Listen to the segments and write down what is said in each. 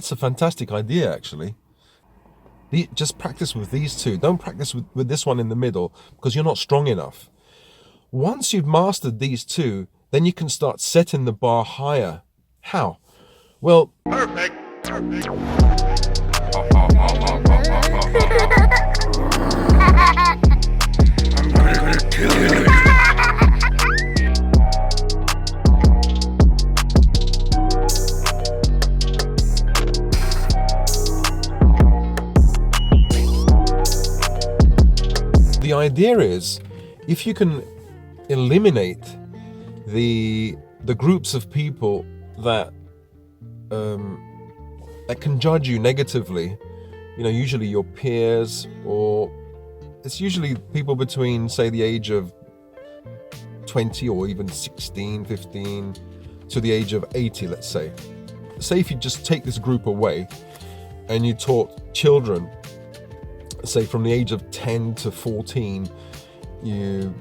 That's a fantastic idea, actually. Just practice with these two. Don't practice with this one in the middle because you're not strong enough. Once you've mastered these two, then you can start setting the bar higher. How? Well, Perfect. Perfect. I'm gonna kill you. the idea is, if you can eliminate the groups of people that that can judge you negatively, usually your peers, or it's usually people between, say, the age of 20 or even 16, 15 to the age of 80, let's say. Say if you just take this group away and you taught children, say from the age of 10 to 14, you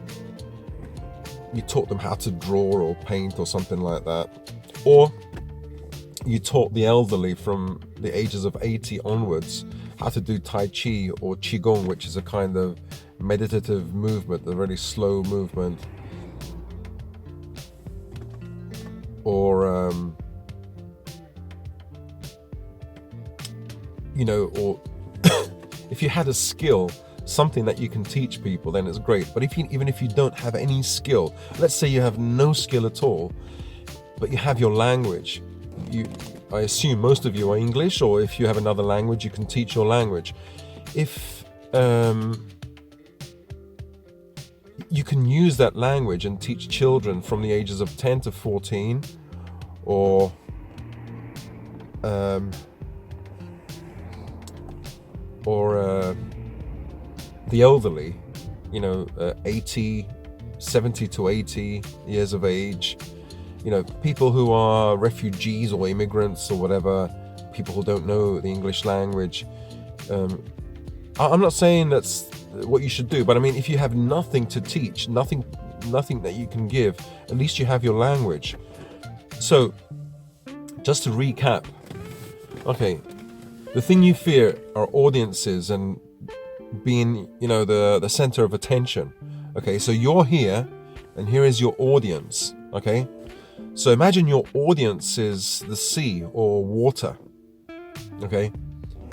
taught them how to draw or paint or something like that. Or you taught the elderly from the ages of 80 onwards how to do Tai Chi or Qigong, which is a kind of meditative movement, a very slow movement. Or, or if you had a skill, something that you can teach people, then it's great. But even if you don't have any skill, let's say you have no skill at all, but you have your language, I assume most of you are English, or if you have another language, you can teach your language. If you can use that language and teach children from the ages of 10 to 14, or the elderly, 70 to 80 years of age, people who are refugees or immigrants or whatever, people who don't know the English language. I'm not saying that's what you should do, but I mean, if you have nothing to teach, nothing that you can give, at least you have your language. So, just to recap, okay, the thing you fear are audiences and being, the center of attention. Okay, so you're here, and here is your audience. Okay, so imagine your audience is the sea or water. Okay,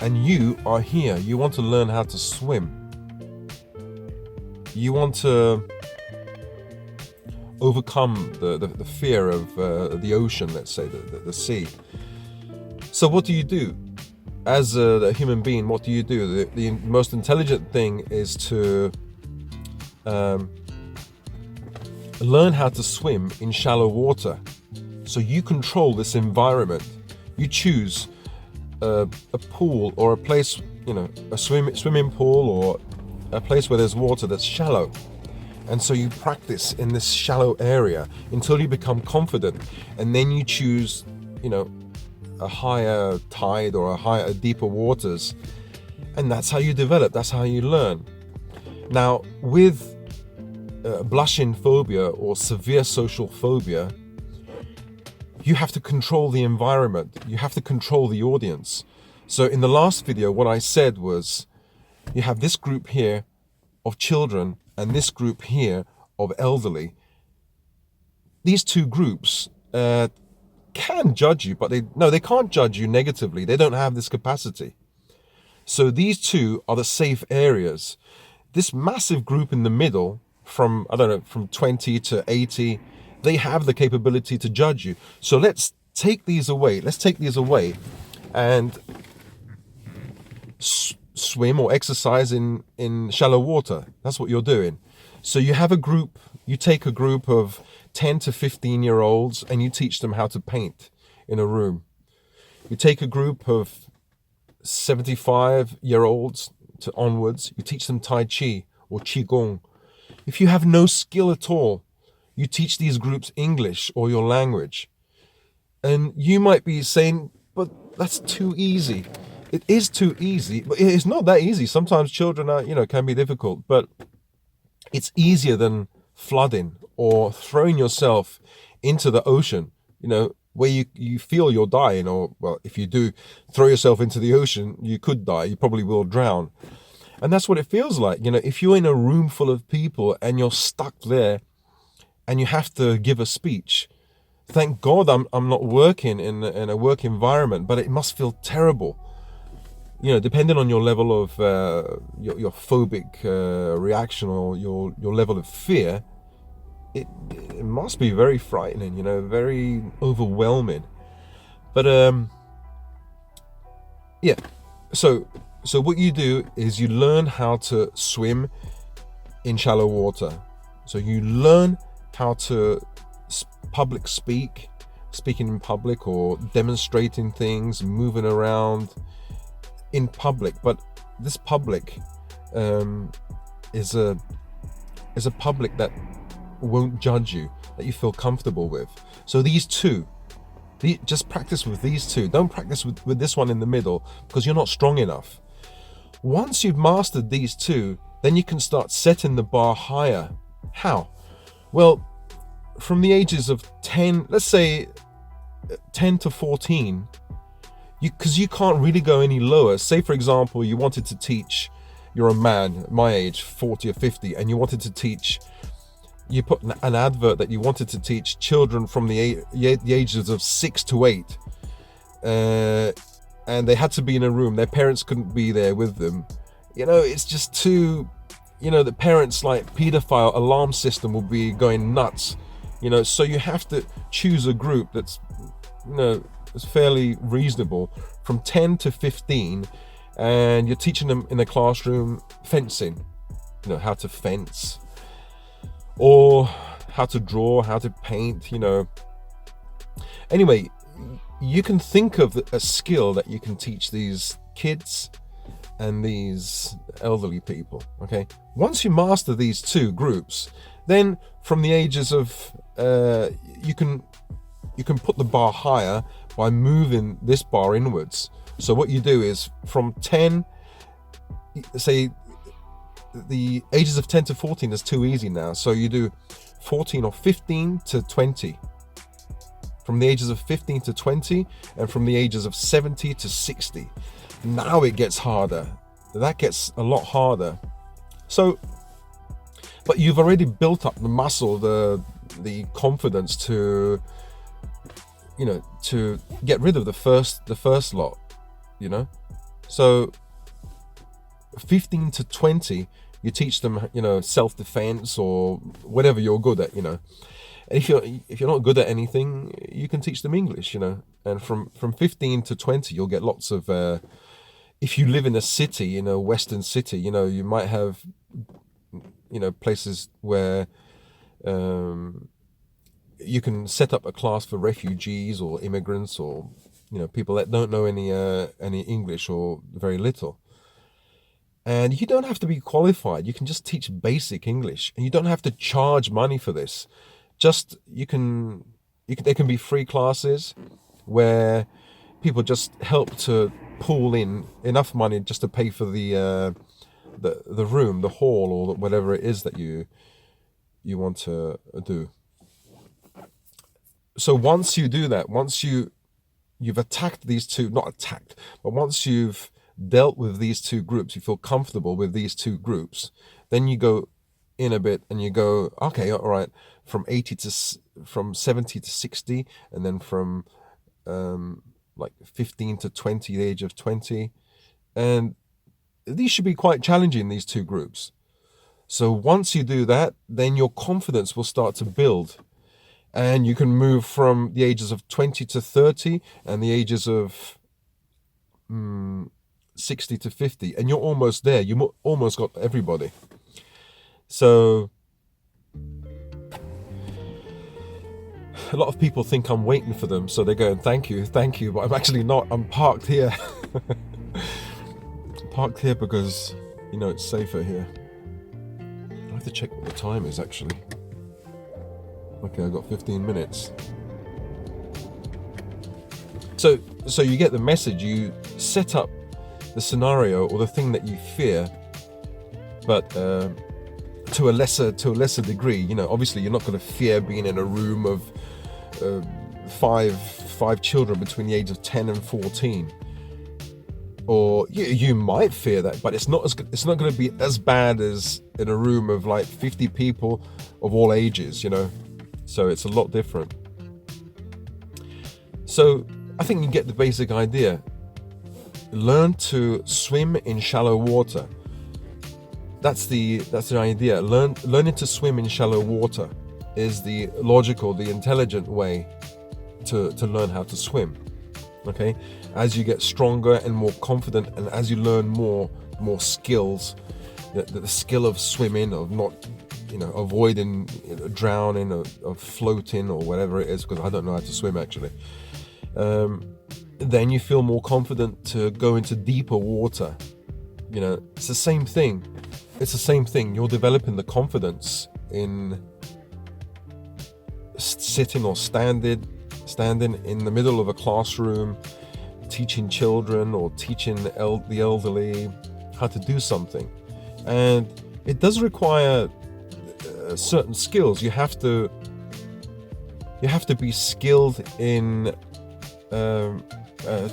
and you are here. You want to learn how to swim. You want to overcome the fear of the ocean, let's say, the sea. So what do you do? As a human being, what do you do? The most intelligent thing is to learn how to swim in shallow water. So you control this environment. You choose a pool or a place, a swimming pool or a place where there's water that's shallow. And so you practice in this shallow area until you become confident. And then you choose, a higher tide or a deeper waters. And that's how you develop. That's how you learn. Now, with blushing phobia or severe social phobia, you have to control the environment. You have to control the audience. So in the last video, what I said was, you have this group here of children and this group here of elderly. These two groups can judge you, but they can't judge you negatively. They don't have this capacity. So these two are the safe areas. This massive group in the middle, from 20 to 80, they have the capability to judge you. So let's take these away. Let's take these away and swim or exercise in shallow water. That's what you're doing. So you have a group, you take a group of 10 to 15 year olds and you teach them how to paint in a room. You take a group of 75-year-olds to onwards, you teach them Tai Chi or Qigong. If you have no skill at all, you teach these groups English or your language. And you might be saying, but that's too easy. It is too easy, but it's not that easy. Sometimes children are, can be difficult, but it's easier than flooding or throwing yourself into the ocean. where you feel you're dying, or, well, if you do throw yourself into the ocean, you could die. You probably will drown. And that's what it feels like. If you're in a room full of people and you're stuck there and you have to give a speech, thank God I'm not working in a work environment, but it must feel terrible. Depending on your level of your phobic reaction, or your level of fear, it must be very frightening, very overwhelming. But yeah, so what you do is you learn how to swim in shallow water. So you learn how to speaking in public, or demonstrating things, moving around in public. But this public is a public that won't judge you, that you feel comfortable with. So just practice with these two. Don't practice with this one in the middle, because you're not strong enough. Once you've mastered these two, then you can start setting the bar higher. How? Well, from the ages of 10, let's say 10 to 14, because you can't really go any lower. Say, for example, you wanted to teach, you're a man, my age, 40 or 50, and you wanted to teach, you put an advert that you wanted to teach children from the ages of 6 to 8. And they had to be in a room. Their parents couldn't be there with them. It's just too, the parents, like, pedophile alarm system will be going nuts. So you have to choose a group that's, is fairly reasonable, from 10 to 15, and you're teaching them in a classroom fencing, how to fence, or how to draw, how to paint, Anyway, you can think of a skill that you can teach these kids and these elderly people, okay? Once you master these two groups, then from the ages of, you can put the bar higher by moving this bar inwards. So what you do is, from 10, say the ages of 10 to 14 is too easy now. So you do 14 or 15 to 20. From the ages of 15 to 20, and from the ages of 70 to 60. Now it gets harder. That gets a lot harder. So, but you've already built up the muscle, the confidence to, to get rid of the first lot, So 15 to 20, you teach them, self-defense or whatever you're good at, And if you're not good at anything, you can teach them English, And from 15 to 20, you'll get lots of. If you live in a city, in a Western city, you might have, places where you can set up a class for refugees or immigrants, or people that don't know any English, or very little. And you don't have to be qualified. You can just teach basic English, and you don't have to charge money for this. They can be free classes where people just help to pool in enough money just to pay for the room, the hall, or whatever it is that you want to do. So once you do that, once you've attacked these two, not attacked, but once you've dealt with these two groups, you feel comfortable with these two groups, then you go in a bit and you go, okay, all right, from 70 to 60, and then from like 15 to 20, the age of 20. And these should be quite challenging, these two groups. So once you do that, then your confidence will start to build. And you can move from the ages of 20 to 30 and the ages of 60 to 50. And you're almost there. You almost got everybody. So a lot of people think I'm waiting for them. So they're going, thank you. But I'm actually not. I'm parked here. Parked here because, it's safer here. I have to check what the time is, actually. Okay, I've got 15 minutes. So you get the message. You set up the scenario or the thing that you fear, but to a lesser degree. Obviously you're not going to fear being in a room of 5 5 children between the age of 10 and 14. Or you might fear that, but it's not going to be as bad as in a room of like 50 people of all ages, you know. So it's a lot different. So I think you get the basic idea. Learn to swim in shallow water. That's the idea. Learning to swim in shallow water is the logical, the intelligent way to learn how to swim. Okay, as you get stronger and more confident, and as you learn more skills, the skill of swimming, of not, you know, avoiding drowning, of floating or whatever it is, because I don't know how to swim actually. Then you feel more confident to go into deeper water. You know, it's the same thing. You're developing the confidence in sitting or standing in the middle of a classroom, teaching children or teaching the elderly how to do something. And it does require certain skills. You have to be skilled in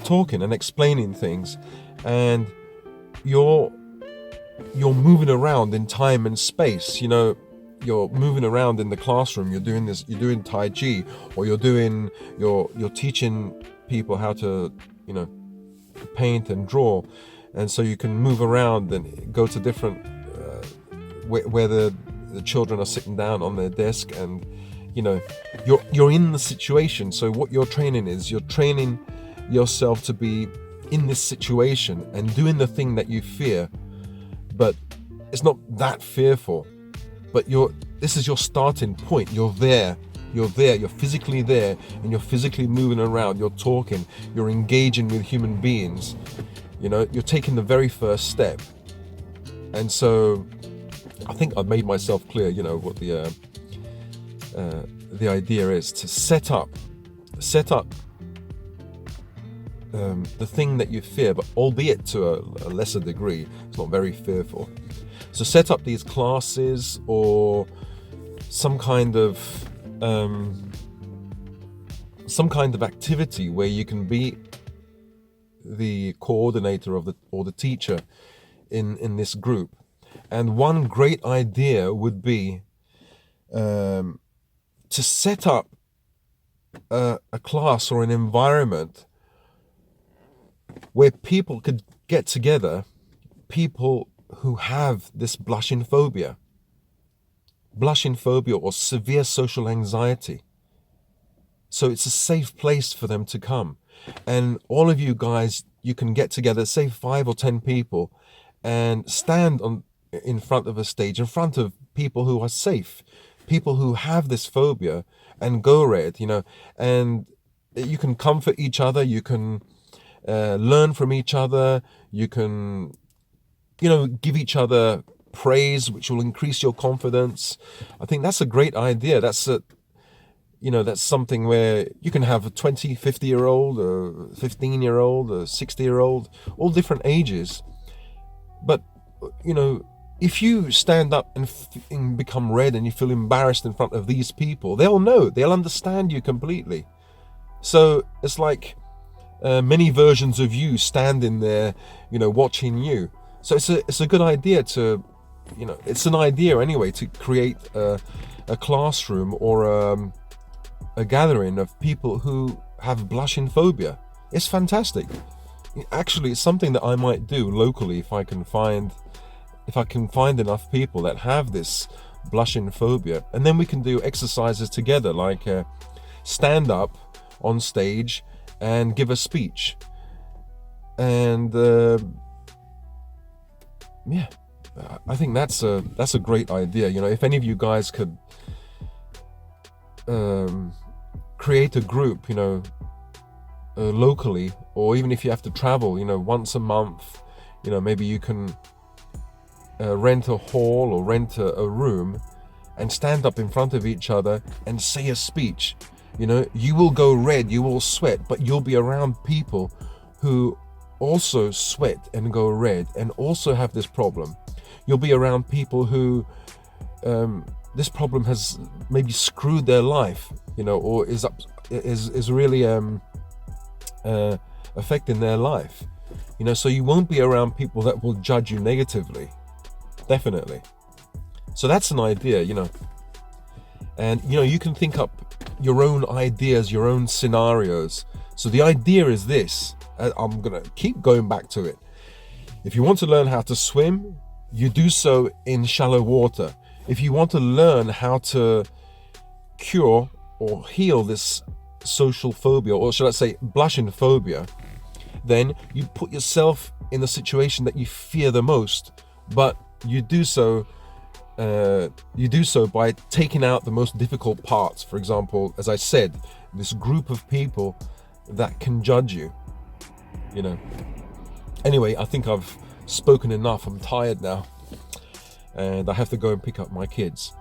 talking and explaining things, and you're moving around in time and space. You know, you're moving around in the classroom. You're doing Tai Chi, or you're teaching people how to, you know, paint and draw, and so you can move around and go to different where the children are sitting down on their desk, and you know, you're in the situation. So what you're training yourself to be in this situation and doing the thing that you fear, but it's not that fearful. But this is your starting point. You're there, you're physically there, and you're physically moving around, you're talking, you're engaging with human beings. You know, you're taking the very first step. And so I think I've made myself clear, you know, what the idea is: to set up the thing that you fear, but albeit to a lesser degree. It's not very fearful. So set up these classes or some kind of activity where you can be the coordinator or the teacher in this group. And one great idea would be to set up a class or an environment where people could get together, people who have this blushing phobia or severe social anxiety. So it's a safe place for them to come. And all of you guys, you can get together, say 5 or 10 people, and stand in front of a stage, in front of people who are safe, people who have this phobia, and go red, you know, and you can comfort each other, you can learn from each other, you can, you know, give each other praise, which will increase your confidence. I think that's a great idea. That's something where you can have a 20, 50-year-old, a 15-year-old, a 60-year-old, all different ages. But, you know, if you stand up and become red and you feel embarrassed in front of these people, they'll understand you completely. So it's like many versions of you standing there, you know, watching you. So it's a good idea to, you know, it's an idea anyway to create a classroom or a gathering of people who have blushing phobia. It's fantastic. Actually, it's something that I might do locally if I can find enough people that have this blushing phobia, and then we can do exercises together, like stand up on stage and give a speech. And yeah, I think that's a great idea. You know, if any of you guys could create a group, you know, locally, or even if you have to travel, you know, once a month, you know, maybe you can rent a hall or rent a room and stand up in front of each other and say a speech. You know, you will go red, you will sweat, but you'll be around people who also sweat and go red and also have this problem. You'll be around people who this problem has maybe screwed their life, you know, or is is really affecting their life. You know, so you won't be around people that will judge you negatively. Definitely. So that's an idea, you know. And you know, you can think up your own ideas, your own scenarios. So the idea is this. I'm gonna keep going back to it. If you want to learn how to swim, you do so in shallow water. If you want to learn how to cure or heal this social phobia, or should I say blushing phobia, then you put yourself in the situation that you fear the most, but you do so by taking out the most difficult parts. For example, as I said, this group of people that can judge you, you know. Anyway, I think I've spoken enough. I'm tired now, and I have to go and pick up my kids.